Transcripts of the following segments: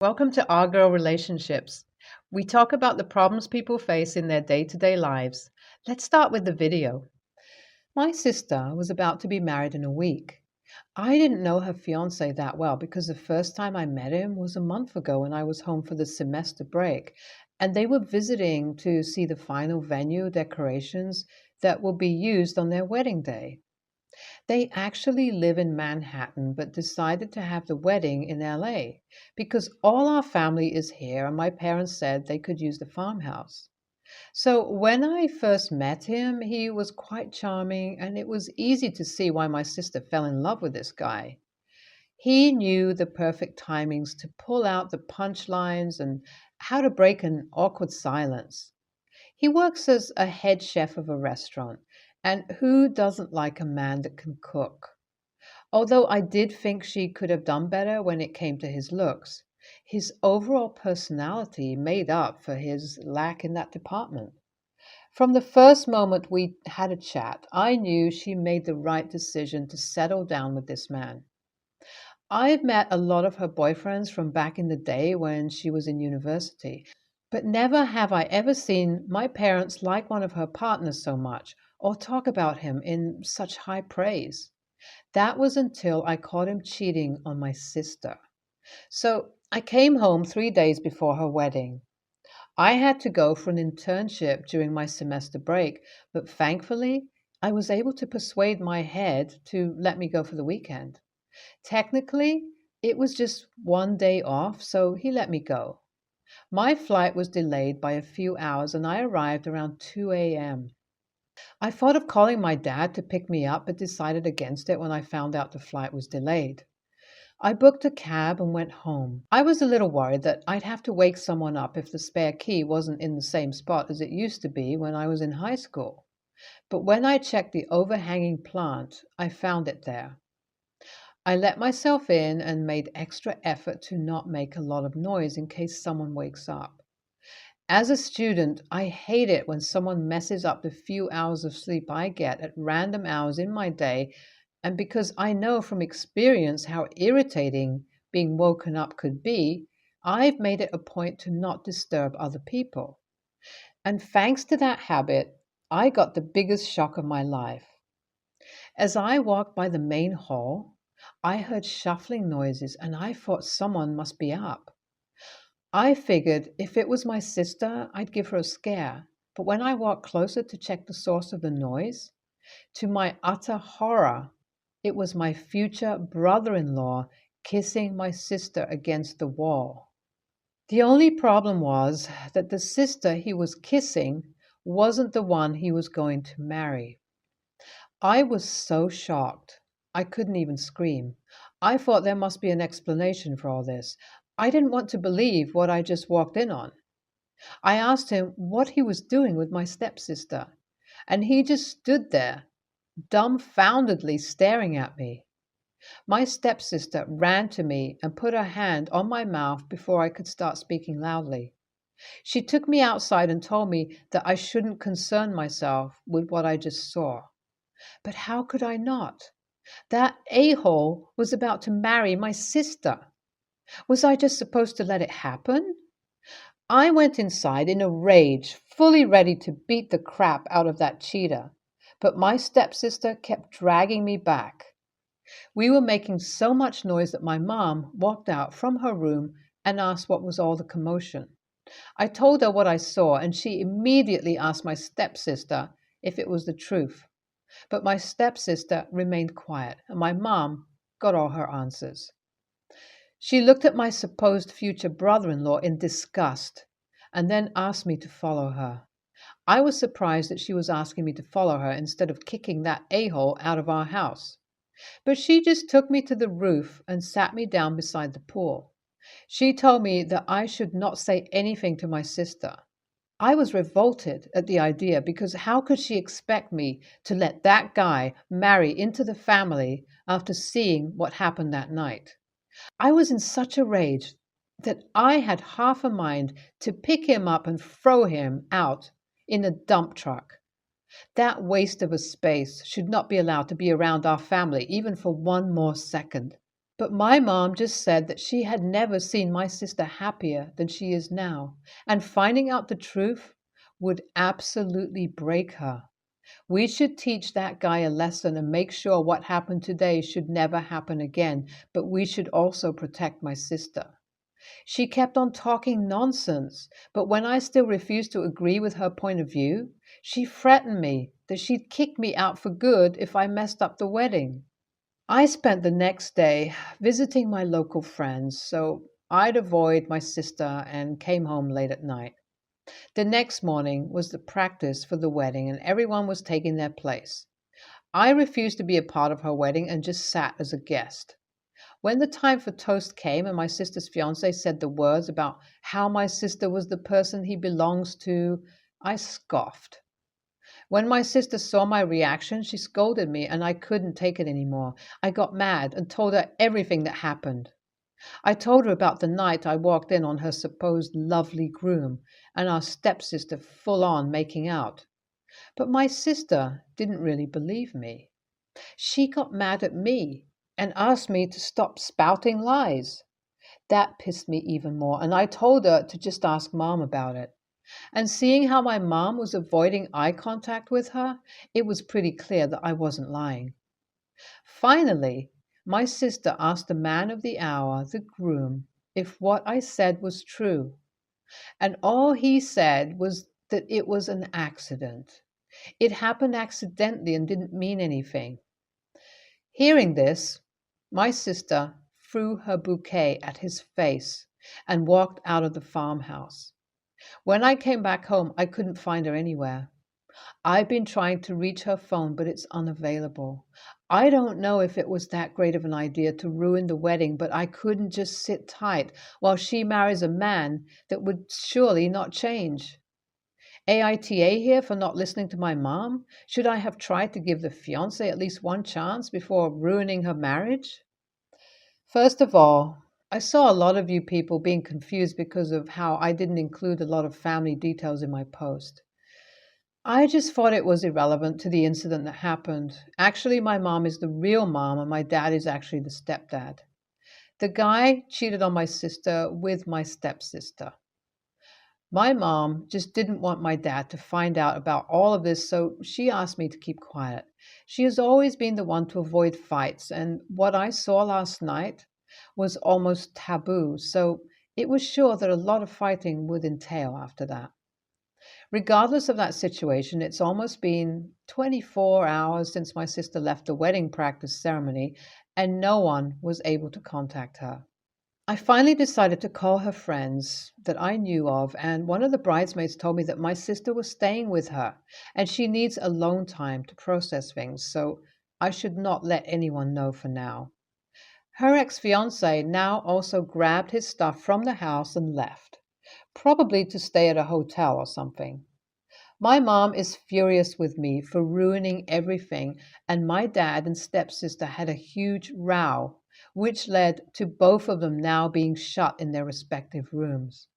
Welcome to Our Girl Relationships. We talk about the problems people face in their day-to-day lives. Let's start with the video. My sister was about to be married in a week. I didn't know her fiance that well because the first time I met him was a month ago when I was home for the semester break, and they were visiting to see the final venue decorations that will be used on their wedding day. They actually live in Manhattan but decided to have the wedding in LA because all our family is here and my parents said they could use the farmhouse. So when I first met him, he was quite charming and it was easy to see why my sister fell in love with this guy. He knew the perfect timings to pull out the punchlines and how to break an awkward silence. He works as a head chef of a restaurant, and who doesn't like a man that can cook? Although I did think she could have done better when it came to his looks, his overall personality made up for his lack in that department. From the first moment we had a chat, I knew she made the right decision to settle down with this man. I've met a lot of her boyfriends from back in the day when she was in university, but never have I ever seen my parents like one of her partners so much or talk about him in such high praise. That was until I caught him cheating on my sister. So I came home 3 days before her wedding. I had to go for an internship during my semester break, but thankfully I was able to persuade my head to let me go for the weekend. Technically, it was just one day off, so he let me go. My flight was delayed by a few hours and I arrived around 2 a.m. I thought of calling my dad to pick me up, but decided against it when I found out the flight was delayed. I booked a cab and went home. I was a little worried that I'd have to wake someone up if the spare key wasn't in the same spot as it used to be when I was in high school. But when I checked the overhanging plant, I found it there. I let myself in and made extra effort to not make a lot of noise in case someone wakes up. As a student, I hate it when someone messes up the few hours of sleep I get at random hours in my day, and because I know from experience how irritating being woken up could be, I've made it a point to not disturb other people. And thanks to that habit, I got the biggest shock of my life. As I walked by the main hall, I heard shuffling noises and I thought someone must be up. I figured if it was my sister, I'd give her a scare. But when I walked closer to check the source of the noise, to my utter horror, it was my future brother in law kissing my sister against the wall. The only problem was that the sister he was kissing wasn't the one he was going to marry. I was so shocked. I couldn't even scream. I thought there must be an explanation for all this. I didn't want to believe what I just walked in on. I asked him what he was doing with my stepsister, and he just stood there, dumbfoundedly staring at me. My stepsister ran to me and put her hand on my mouth before I could start speaking loudly. She took me outside and told me that I shouldn't concern myself with what I just saw. But how could I not? That a-hole was about to marry my sister. Was I just supposed to let it happen? I went inside in a rage, fully ready to beat the crap out of that cheater. But my stepsister kept dragging me back. We were making so much noise that my mom walked out from her room and asked what was all the commotion. I told her what I saw, and she immediately asked my stepsister if it was the truth. But my stepsister remained quiet, and my mom got all her answers. She looked at my supposed future brother-in-law in disgust and then asked me to follow her. I was surprised that she was asking me to follow her instead of kicking that a-hole out of our house. But she just took me to the roof and sat me down beside the pool. She told me that I should not say anything to my sister. I was revolted at the idea because how could she expect me to let that guy marry into the family after seeing what happened that night? I was in such a rage that I had half a mind to pick him up and throw him out in a dump truck. That waste of a space should not be allowed to be around our family even for one more second. But my mom just said that she had never seen my sister happier than she is now, and finding out the truth would absolutely break her. We should teach that guy a lesson and make sure what happened today should never happen again, but we should also protect my sister. She kept on talking nonsense, but when I still refused to agree with her point of view, she threatened me that she'd kick me out for good if I messed up the wedding. I spent the next day visiting my local friends, so I'd avoid my sister and came home late at night. The next morning was the practice for the wedding, and everyone was taking their place. I refused to be a part of her wedding and just sat as a guest. When the time for toast came and my sister's fiance said the words about how my sister was the person he belongs to, I scoffed. When my sister saw my reaction, she scolded me and I couldn't take it anymore. I got mad and told her everything that happened. I told her about the night I walked in on her supposed lovely groom and our stepsister full on making out. But my sister didn't really believe me. She got mad at me and asked me to stop spouting lies. That pissed me even more, and I told her to just ask mom about it. And seeing how my mom was avoiding eye contact with her, it was pretty clear that I wasn't lying. Finally, my sister asked the man of the hour, the groom, if what I said was true. And all he said was that it was an accident. It happened accidentally and didn't mean anything. Hearing this, my sister threw her bouquet at his face and walked out of the farmhouse. When I came back home, I couldn't find her anywhere. I've been trying to reach her phone, but it's unavailable. I don't know if it was that great of an idea to ruin the wedding, but I couldn't just sit tight while she marries a man that would surely not change. AITA here for not listening to my mom? Should I have tried to give the fiance at least one chance before ruining her marriage? First of all, I saw a lot of you people being confused because of how I didn't include a lot of family details in my post. I just thought it was irrelevant to the incident that happened. Actually, my mom is the real mom and my dad is actually the stepdad. The guy cheated on my sister with my stepsister. My mom just didn't want my dad to find out about all of this, so she asked me to keep quiet. She has always been the one to avoid fights, and what I saw last night was almost taboo, so it was sure that a lot of fighting would entail after that. Regardless of that situation, it's almost been 24 hours since my sister left the wedding practice ceremony, and no one was able to contact her. I finally decided to call her friends that I knew of, and one of the bridesmaids told me that my sister was staying with her and she needs alone time to process things, so I should not let anyone know for now. Her ex fiance now also grabbed his stuff from the house and left, probably to stay at a hotel or something. My mom is furious with me for ruining everything, and my dad and stepsister had a huge row, which led to both of them now being shut in their respective rooms.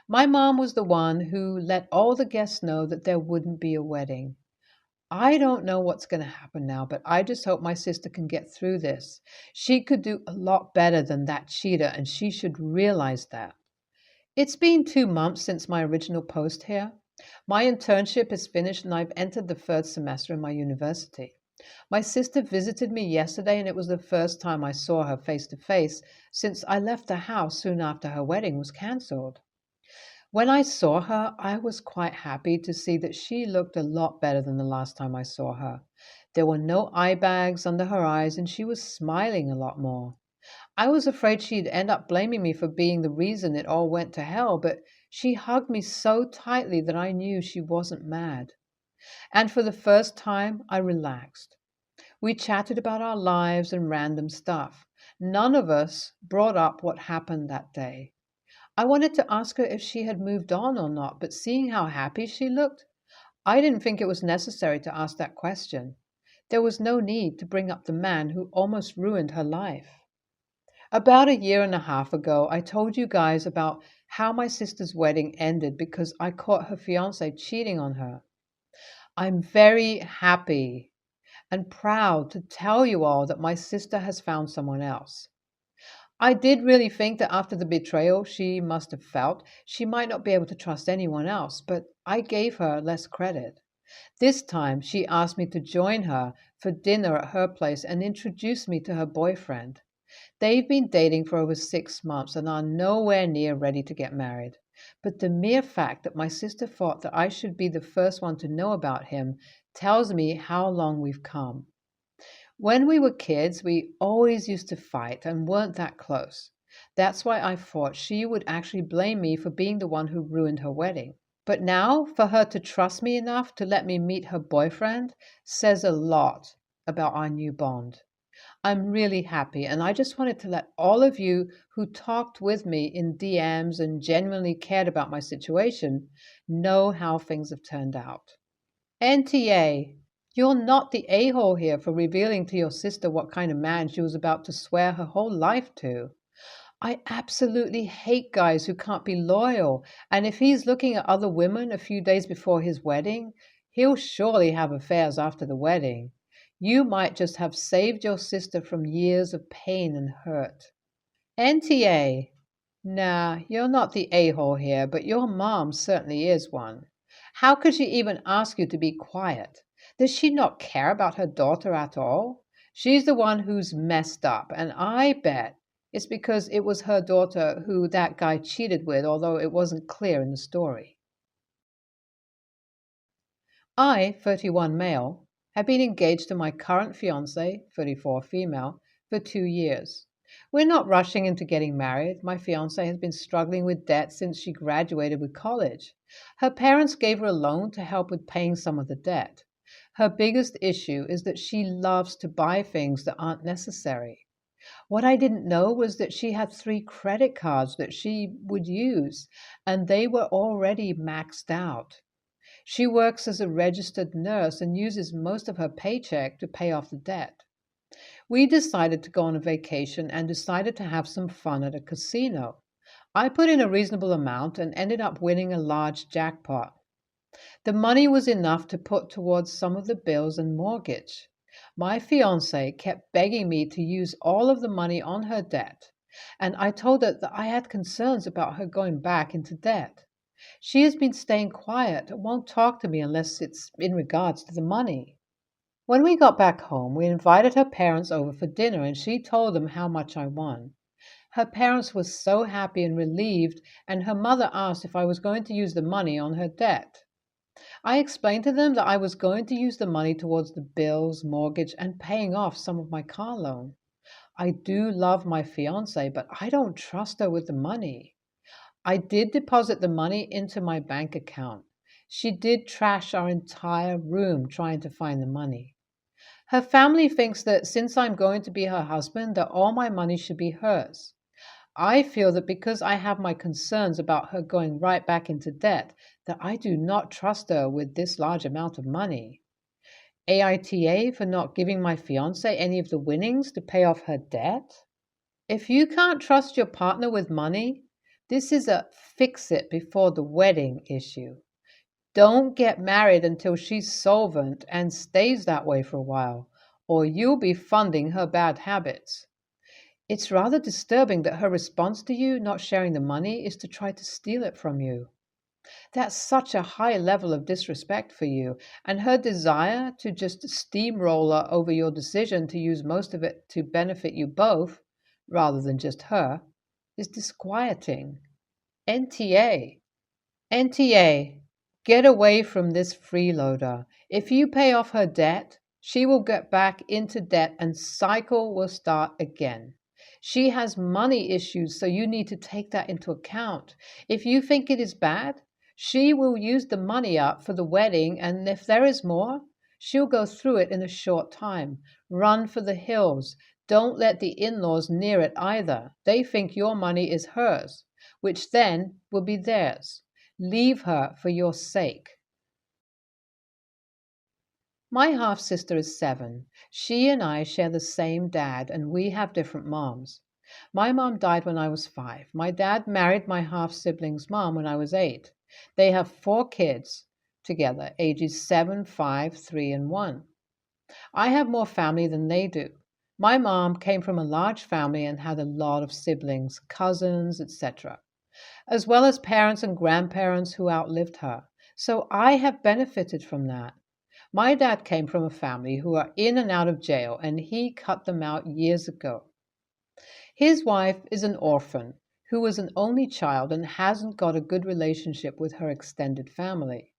My mom was the one who let all the guests know that there wouldn't be a wedding. I don't know what's going to happen now, but I just hope my sister can get through this. She could do a lot better than that cheater, and she should realize that. It's been 2 months since my original post here. My internship is finished and I've entered the third semester in my university. My sister visited me yesterday and it was the first time I saw her face to face since I left the house soon after her wedding was cancelled. When I saw her, I was quite happy to see that she looked a lot better than the last time I saw her. There were no eye bags under her eyes and she was smiling a lot more. I was afraid she'd end up blaming me for being the reason it all went to hell, but she hugged me so tightly that I knew she wasn't mad. And for the first time, I relaxed. We chatted about our lives and random stuff. None of us brought up what happened that day. I wanted to ask her if she had moved on or not, but seeing how happy she looked, I didn't think it was necessary to ask that question. There was no need to bring up the man who almost ruined her life. About a year and a half ago, I told you guys about how my sister's wedding ended because I caught her fiance cheating on her. I'm very happy and proud to tell you all that my sister has found someone else. I did really think that after the betrayal she must have felt, she might not be able to trust anyone else, but I gave her less credit. This time she asked me to join her for dinner at her place and introduced me to her boyfriend. They've been dating for over 6 months and are nowhere near ready to get married. But the mere fact that my sister thought that I should be the first one to know about him tells me how long we've come. When we were kids, we always used to fight and weren't that close. That's why I thought she would actually blame me for being the one who ruined her wedding. But now, for her to trust me enough to let me meet her boyfriend says a lot about our new bond. I'm really happy, and I just wanted to let all of you who talked with me in DMs and genuinely cared about my situation know how things have turned out. NTA, you're not the a hole here for revealing to your sister what kind of man she was about to swear her whole life to. I absolutely hate guys who can't be loyal, and if he's looking at other women a few days before his wedding, he'll surely have affairs after the wedding. You might just have saved your sister from years of pain and hurt. NTA. Nah, you're not the a hole here, but your mom certainly is one. How could she even ask you to be quiet? Does she not care about her daughter at all? She's the one who's messed up, and I bet it's because it was her daughter who that guy cheated with, although it wasn't clear in the story. I, 31 male, have been engaged to my current fiance, 34 female, for 2 years. We're not rushing into getting married. My fiance has been struggling with debt since she graduated with college. Her parents gave her a loan to help with paying some of the debt. Her biggest issue is that she loves to buy things that aren't necessary. What I didn't know was that she had 3 credit cards that she would use, and they were already maxed out. She works as a registered nurse and uses most of her paycheck to pay off the debt. We decided to go on a vacation and decided to have some fun at a casino. I put in a reasonable amount and ended up winning a large jackpot. The money was enough to put towards some of the bills and mortgage. My fiance kept begging me to use all of the money on her debt, and I told her that I had concerns about her going back into debt. She has been staying quiet and won't talk to me unless it's in regards to the money. When we got back home, we invited her parents over for dinner and she told them how much I won. Her parents were so happy and relieved, and her mother asked if I was going to use the money on her debt. I explained to them that I was going to use the money towards the bills, mortgage, and paying off some of my car loan. I do love my fiance, but I don't trust her with the money. I did deposit the money into my bank account. She did trash our entire room trying to find the money. Her family thinks that since I'm going to be her husband, that all my money should be hers. I feel that because I have my concerns about her going right back into debt, that I do not trust her with this large amount of money. AITA for not giving my fiance any of the winnings to pay off her debt? If you can't trust your partner with money, this is a fix it before the wedding issue. Don't get married until she's solvent and stays that way for a while, or you'll be funding her bad habits. It's rather disturbing that her response to you not sharing the money is to try to steal it from you. That's such a high level of disrespect for you, and her desire to just steamroller over your decision to use most of it to benefit you both, rather than just her, is disquieting. NTA. NTA. Get away from this freeloader. If you pay off her debt, she will get back into debt and cycle will start again. She has money issues, so you need to take that into account. If you think it is bad, she will use the money up for the wedding, and if there is more, she'll go through it in a short time. Run for the hills. Don't let the in laws near it either. They think your money is hers, which then will be theirs. Leave her for your sake. My half sister is 7. She and I share the same dad, and we have different moms. My mom died when I was 5. My dad married my half sibling's mom when I was 8. They have 4 kids together, ages 7, 5, 3, and 1. I have more family than they do. My mom came from a large family and had a lot of siblings, cousins, etc., as well as parents and grandparents who outlived her. So I have benefited from that. My dad came from a family who are in and out of jail, and he cut them out years ago. His wife is an orphan who was an only child and hasn't got a good relationship with her extended family.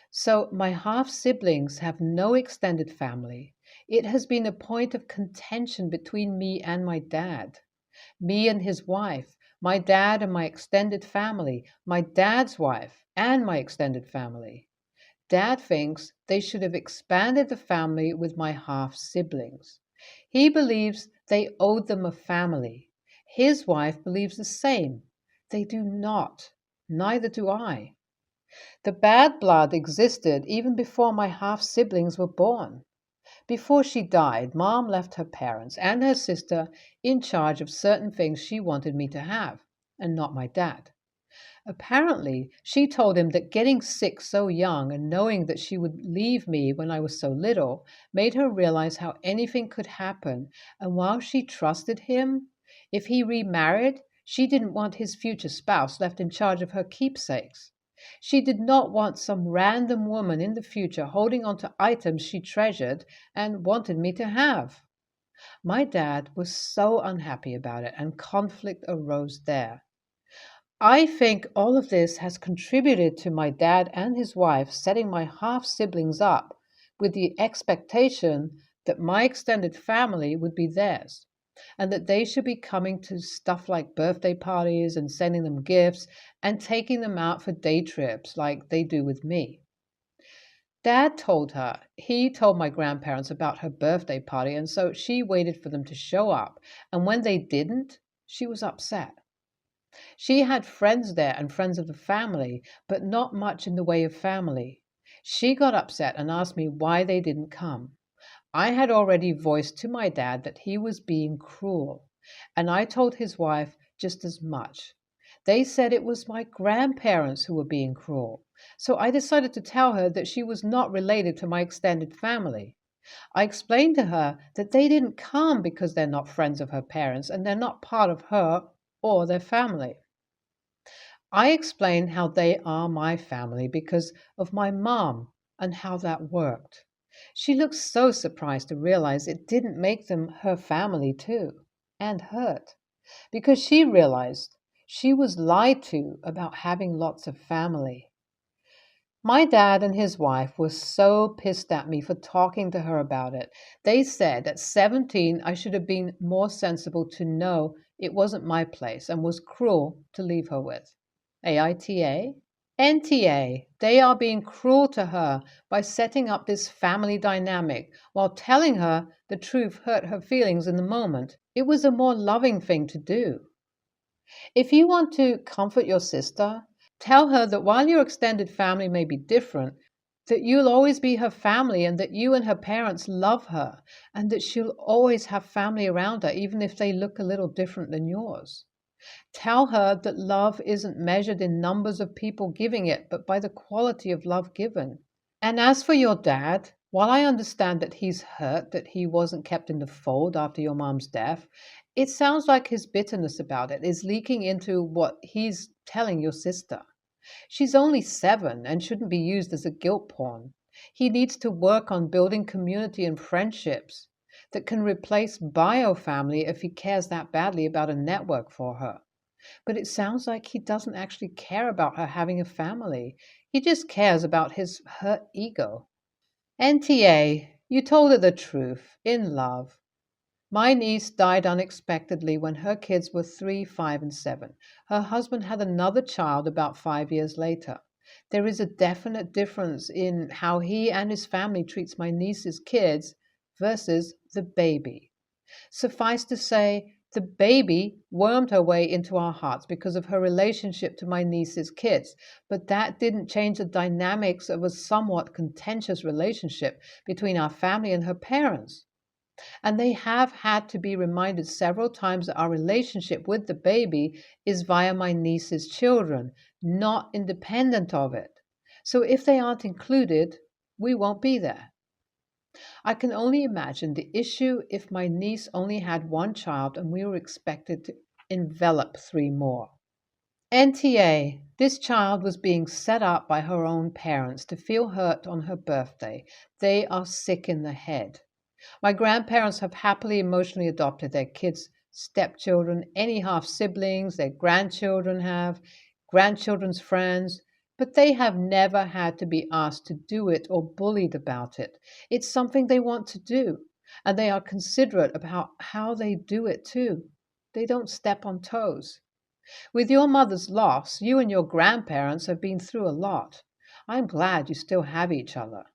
So my half siblings have no extended family. It has been a point of contention between me and my dad, me and his wife, my dad and my extended family, my dad's wife, and my extended family. Dad thinks they should have expanded the family with my half siblings. He believes they owed them a family. His wife believes the same. They do not. Neither do I. The bad blood existed even before my half siblings were born. Before she died, Mom left her parents and her sister in charge of certain things she wanted me to have, and not my dad. Apparently, she told him that getting sick so young and knowing that she would leave me when I was so little made her realize how anything could happen, and while she trusted him, if he remarried, she didn't want his future spouse left in charge of her keepsakes. She did not want some random woman in the future holding on to items she treasured and wanted me to have. My dad was so unhappy about it, and conflict arose there. I think all of this has contributed to my dad and his wife setting my half siblings up with the expectation that my extended family would be theirs and that they should be coming to stuff like birthday parties and sending them gifts and taking them out for day trips like they do with me. Dad told her he told my grandparents about her birthday party, and so she waited for them to show up, and when they didn't, she was upset. She had friends there and friends of the family, but not much in the way of family. She got upset and asked me why they didn't come. I had already voiced to my dad that he was being cruel, and I told his wife just as much. They said it was my grandparents who were being cruel, so I decided to tell her that she was not related to my extended family. I explained to her that they didn't come because they're not friends of her parents and they're not part of her or their family. I explained how they are my family because of my mom and how that worked. She looked so surprised to realize it didn't make them her family too, and hurt, because she realized she was lied to about having lots of family. My dad and his wife were so pissed at me for talking to her about it. They said at 17 I should have been more sensible to know it wasn't my place and was cruel to leave her with. AITA? NTA. They are being cruel to her by setting up this family dynamic while telling her the truth hurt her feelings in the moment. It was a more loving thing to do. If you want to comfort your sister, tell her that while your extended family may be different, that you'll always be her family and that you and her parents love her and that she'll always have family around her even if they look a little different than yours. Tell her that love isn't measured in numbers of people giving it, but by the quality of love given. And as for your dad, while I understand that he's hurt that he wasn't kept in the fold after your mom's death, it sounds like his bitterness about it is leaking into what he's telling your sister. She's only 7 and shouldn't be used as a guilt pawn. He needs to work on building community and friendships that can replace bio family if he cares that badly about a network for her. But it sounds like he doesn't actually care about her having a family. He just cares about his hurt ego. NTA, you told her the truth, in love. My niece died unexpectedly when her kids were 3, 5, and 7. Her husband had another child about 5 years later. There is a definite difference in how he and his family treats my niece's kids versus the baby. Suffice to say, the baby wormed her way into our hearts because of her relationship to my niece's kids, but that didn't change the dynamics of a somewhat contentious relationship between our family and her parents. And they have had to be reminded several times that our relationship with the baby is via my niece's children, not independent of it. So if they aren't included, we won't be there. I can only imagine the issue if my niece only had one child and we were expected to envelop three more. NTA, this child was being set up by her own parents to feel hurt on her birthday. They are sick in the head. My grandparents have happily emotionally adopted their kids' stepchildren, any half siblings their grandchildren have, grandchildren's friends, but they have never had to be asked to do it or bullied about it. It's something they want to do, and they are considerate about how they do it too. They don't step on toes. With your mother's loss, you and your grandparents have been through a lot. I'm glad you still have each other.